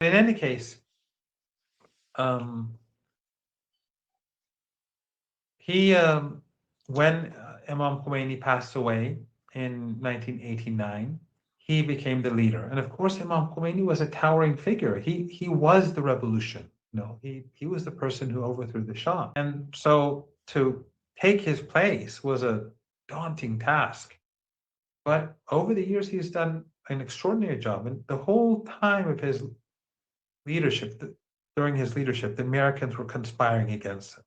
In any case, um, he when Imam Khomeini passed away in 1989, he became the leader. And of course, Imam Khomeini was a towering figure. He was the revolution. He was the person who overthrew the Shah. And so to take his place was a daunting task. But over the years, he's done an extraordinary job. And the whole time of his leadership, during his leadership, the Americans were conspiring against him.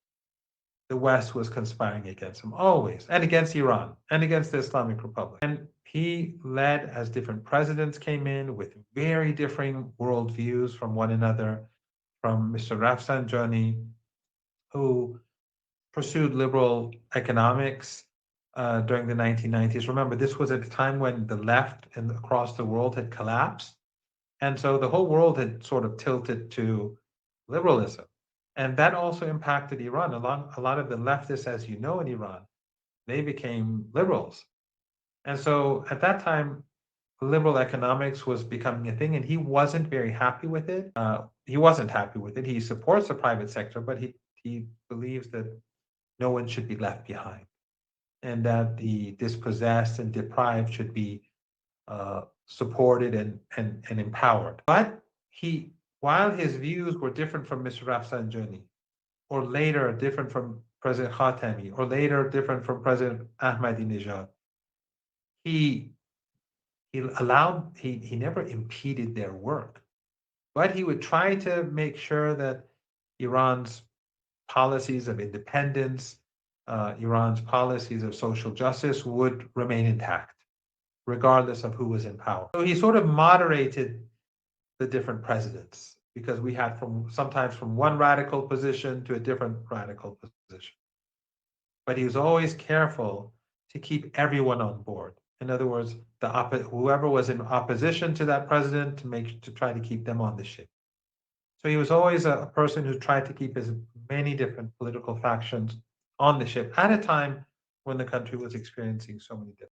The West was conspiring against him always, and against Iran, and against the Islamic Republic. And he led as different presidents came in with very differing worldviews from one another, from Mr. Rafsanjani, who pursued liberal economics during the 1990s. Remember, this was at a time when the left and across the world had collapsed. And so the whole world had sort of tilted to liberalism. And that also impacted Iran. A lot of the leftists, as you know, in Iran, they became liberals. And so at that time, liberal economics was becoming a thing, and he wasn't very happy with it. He wasn't happy with it. He supports the private sector, but he believes that no one should be left behind, and that the dispossessed and deprived should be supported and empowered. But while his views were different from Mr. Rafsanjani, or later different from President Khatami, or later different from President Ahmadinejad, he he never impeded their work, but he would try to make sure that Iran's policies of independence, Iran's policies of social justice would remain intact, regardless of who was in power. So he sort of moderated the different presidents because we had sometimes from one radical position to a different radical position. But he was always careful to keep everyone on board. In other words, whoever was in opposition to that president to try to keep them on the ship. So he was always a person who tried to keep as many different political factions on the ship at a time when the country was experiencing so many different